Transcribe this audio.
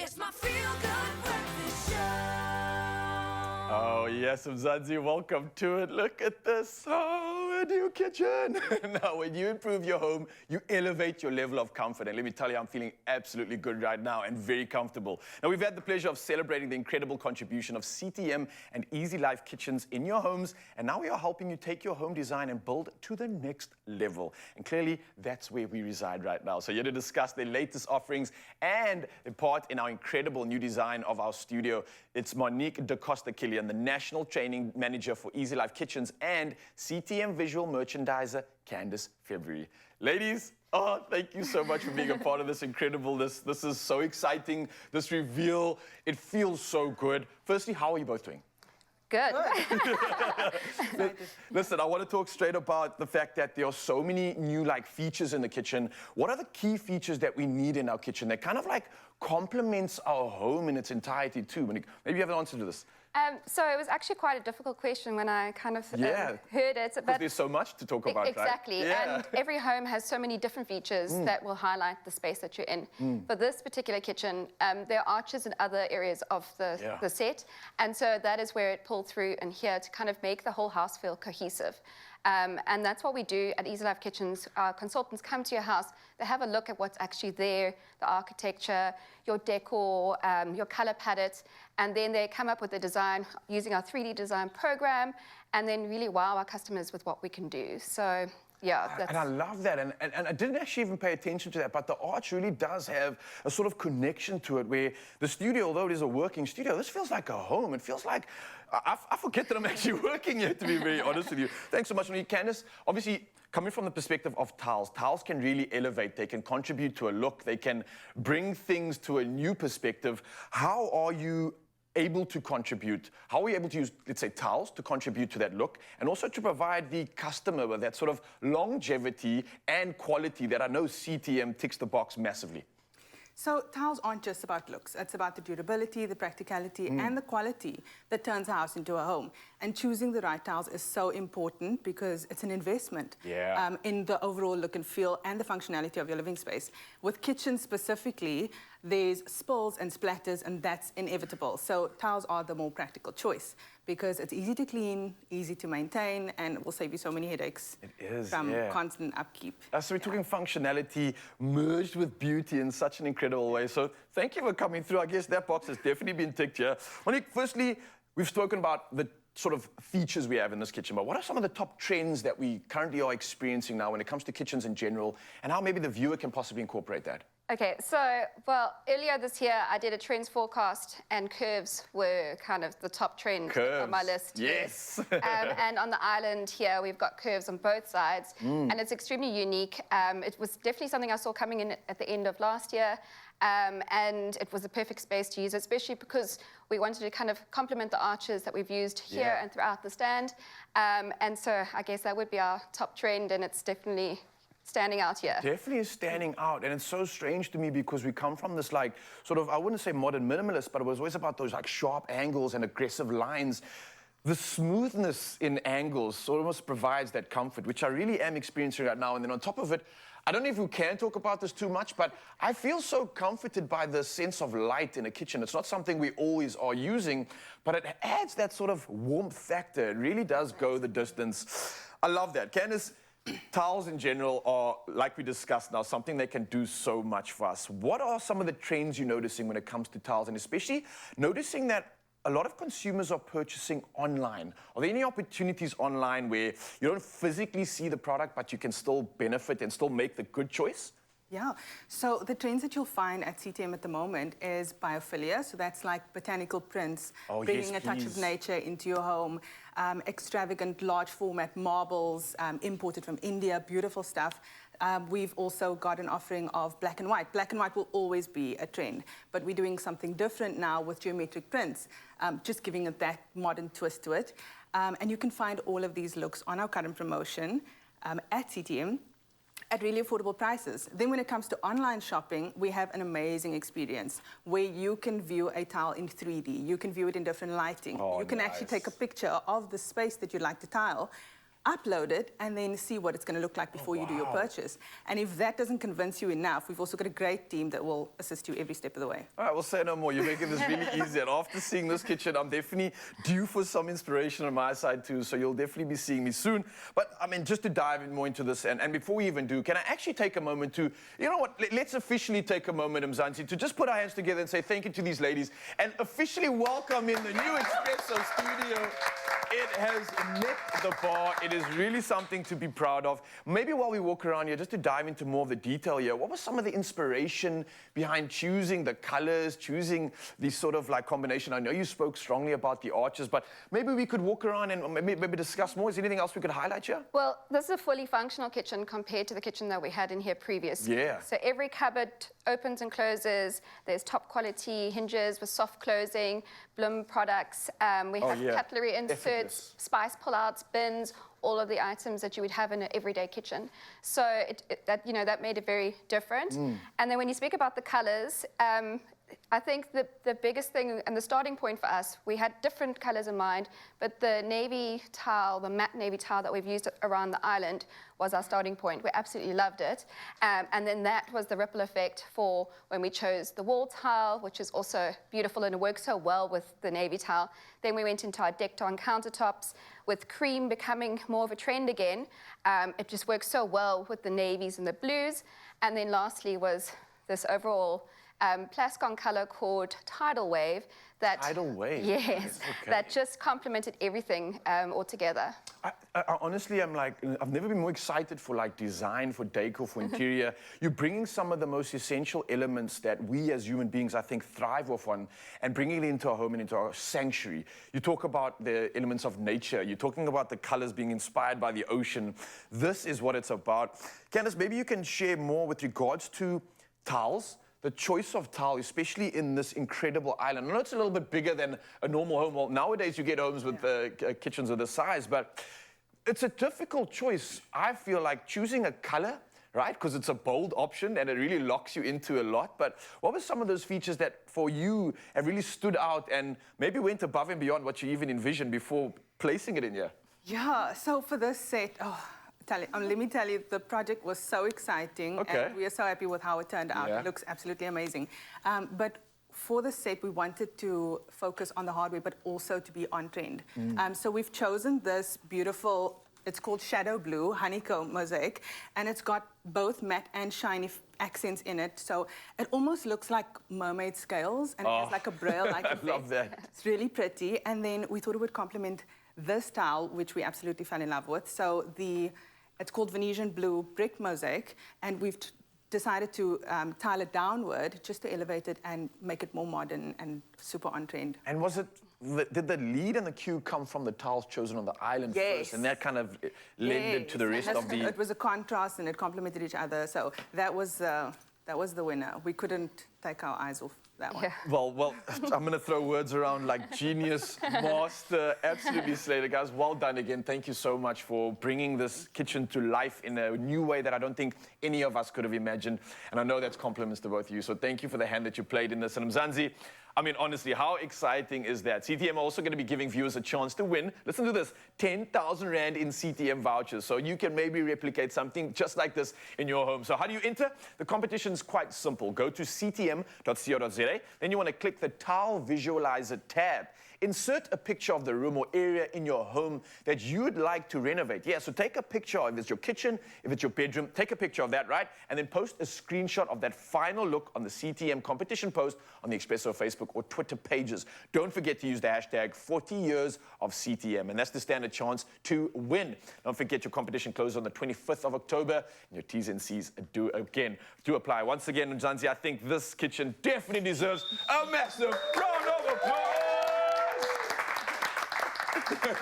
It's my feel-good breakfast show. Oh, yes, Mzansi, welcome to it. Look at this. Oh, a new kitchen. Now, when you improve your home, you elevate your level of comfort. And let me tell you, I'm feeling absolutely good right now and very comfortable. Now, we've had the pleasure of celebrating the incredible contribution of CTM and Easy Life kitchens in your homes. And now we are helping you take your home design and build to the next level. And clearly, that's where we reside right now. So here to discuss their latest offerings and a part in our incredible new design of our studio, it's Monique DeCosta-Killian, the National Training Manager for Easy Life Kitchens, and CTM Visual Merchandiser, Candice February. Ladies, oh, thank you so much for being a part of this incredible, this is so exciting, this reveal, it feels so good. Firstly, how are you both doing? Good. Listen, I want to talk straight about the fact that there are so many new features in the kitchen. What are the key features that we need in our kitchen that kind of complements our home in its entirety too? Maybe you have an answer to this. So it was actually quite a difficult question when I kind of heard it. But there's so much to talk about, exactly. Right? Yeah. And every home has so many different features that will highlight the space that you're in. For this particular kitchen, there are arches in other areas of the set. And so that is where it pulled through in here to kind of make the whole house feel cohesive. And that's what we do at Easy Life Kitchens. Our consultants come to your house, they have a look at what's actually there, the architecture, your decor, your color palette, and then they come up with a design using our 3D design program, and then really wow our customers with what we can do. So yeah, and I love that, and I didn't actually even pay attention to that, but the arch really does have a sort of connection to it where the studio, although it is a working studio, this feels like a home. It feels like, I forget that I'm actually working here, to be very honest with you. Thanks so much, Candice. Obviously, coming from the perspective of tiles, tiles can really elevate. They can contribute to a look. They can bring things to a new perspective. How are you able to contribute? How are we able to use, let's say, tiles to contribute to that look and also to provide the customer with that sort of longevity and quality that I know CTM ticks the box massively? So tiles aren't just about looks. It's about the durability, the practicality, and the quality that turns a house into a home. And choosing the right tiles is so important because it's an investment in the overall look and feel and the functionality of your living space. With kitchens specifically, there's spills and splatters, and that's inevitable. So tiles are the more practical choice because it's easy to clean, easy to maintain, and will save you so many headaches from constant upkeep. So we're talking functionality merged with beauty in such an incredible way. So thank you for coming through. I guess that box has definitely been ticked here. Monique, firstly, we've spoken about the sort of features we have in this kitchen, but what are some of the top trends that we currently are experiencing now when it comes to kitchens in general, and how maybe the viewer can possibly incorporate that? Okay, so, well, earlier this year, I did a trends forecast, and curves were kind of the top trend on my list. Yes. And on the island here, we've got curves on both sides, and it's extremely unique. It was definitely something I saw coming in at the end of last year, and it was the perfect space to use, especially because we wanted to kind of complement the arches that we've used here and throughout the stand. And so I guess that would be our top trend, and it's definitely standing out here. Definitely is standing out, and it's so strange to me because we come from this sort of, I wouldn't say modern minimalist, but it was always about those sharp angles and aggressive lines. The smoothness in angles almost provides that comfort, which I really am experiencing right now. And then on top of it, I don't know if we can talk about this too much, but I feel so comforted by the sense of light in a kitchen. It's not something we always are using, but it adds that sort of warmth factor. It really does go the distance. I love that. Candice, tiles in general are, like we discussed now, something that can do so much for us. What are some of the trends you're noticing when it comes to tiles, and especially noticing that a lot of consumers are purchasing online? Are there any opportunities online where you don't physically see the product, but you can still benefit and still make the good choice? Yeah, so the trends that you'll find at CTM at the moment is biophilia, so that's like botanical prints, bringing a touch of nature into your home, extravagant large format marbles imported from India, beautiful stuff. We've also got an offering of black and white. Black and white will always be a trend, but we're doing something different now with geometric prints, just giving it that modern twist to it. And you can find all of these looks on our current promotion at CTM at really affordable prices. Then when it comes to online shopping, we have an amazing experience where you can view a tile in 3D. You can view it in different lighting. You can actually take a picture of the space that you'd like to tile, upload it, and then see what it's going to look like before you do your purchase. And if that doesn't convince you enough, we've also got a great team that will assist you every step of the way. All right, we'll say no more. You're making this really easy. And after seeing this kitchen, I'm definitely due for some inspiration on my side too. So you'll definitely be seeing me soon. But I mean, just to dive in more into this, and before we even do, can I actually take a moment to, you know what, let's officially take a moment, Mzansi, to just put our hands together and say thank you to these ladies and officially welcome in the new Expresso studio. It has met the bar. It is really something to be proud of. Maybe while we walk around here, just to dive into more of the detail here, what was some of the inspiration behind choosing the colors, choosing these sort of like combination? I know you spoke strongly about the arches, but maybe we could walk around and maybe discuss more. Is there anything else we could highlight here? Well, this is a fully functional kitchen compared to the kitchen that we had in here previously. Yeah. So every cupboard opens and closes. There's top quality hinges with soft closing, Bloom products. We have cutlery inserts, spice pullouts, bins, all of the items that you would have in an everyday kitchen. So that made it very different. And then when you speak about the colors, I think the biggest thing and the starting point for us, we had different colors in mind, but the navy tile, the matte navy tile that we've used around the island was our starting point. We absolutely loved it. And then that was the ripple effect for when we chose the wall tile, which is also beautiful and it works so well with the navy tile. Then we went into our decked-on countertops with cream becoming more of a trend again. It just works so well with the navies and the blues. And then lastly was this overall Plascon color called Tidal Wave. Tidal Wave? Yes, that just complemented everything altogether. I honestly, I've never been more excited for like design, for decor, for interior. You're bringing some of the most essential elements that we as human beings, I think, thrive off on and bringing it into our home and into our sanctuary. You talk about the elements of nature. You're talking about the colors being inspired by the ocean. This is what it's about. Candice, maybe you can share more with regards to tiles. The choice of tile, especially in this incredible island. I know it's a little bit bigger than a normal home. Well, nowadays you get homes with kitchens of this size, but it's a difficult choice. I feel like choosing a color, right? Because it's a bold option and it really locks you into a lot. But what were some of those features that for you have really stood out and maybe went above and beyond what you even envisioned before placing it in here? Yeah, so for this set, let me tell you, the project was so exciting, and we are so happy with how it turned out. It looks absolutely amazing. But for the set, we wanted to focus on the hardware, but also to be on trend. So we've chosen this beautiful, it's called Shadow Blue honeycomb mosaic, and it's got both matte and shiny accents in it. So it almost looks like mermaid scales, and it has like a braille-like effect. I love that. It's really pretty. And then we thought it would complement this tile, which we absolutely fell in love with. So it's called Venetian Blue brick mosaic, and we've decided to tile it downward just to elevate it and make it more modern and super on trend. And did the lead and the cue come from the tiles chosen on the island first, and that kind of lended to the rest of the... It was a contrast and it complemented each other, so that was the winner. We couldn't take our eyes off that one. Yeah. Well, I'm going to throw words around like genius, master, absolutely slated. Guys, well done again. Thank you so much for bringing this kitchen to life in a new way that I don't think any of us could have imagined. And I know that's compliments to both of you. So thank you for the hand that you played in this. And Mzansi, I mean, honestly, how exciting is that? CTM are also going to be giving viewers a chance to win. Listen to this, 10,000 Rand in CTM vouchers. So you can maybe replicate something just like this in your home. So how do you enter? The competition's quite simple. Go to ctm.co.za. Then you want to click the Tile Visualizer tab. Insert a picture of the room or area in your home that you'd like to renovate. Yeah, so take a picture of if it's your kitchen, if it's your bedroom, take a picture of that, right? And then post a screenshot of that final look on the CTM competition post on the Expresso Facebook or Twitter pages. Don't forget to use the hashtag 40 years of CTM, and that's to stand a chance to win. Don't forget your competition closes on the 25th of October, and your T's and C's do apply. Once again, Mzansi, I think this kitchen definitely deserves a massive round of applause. Okay.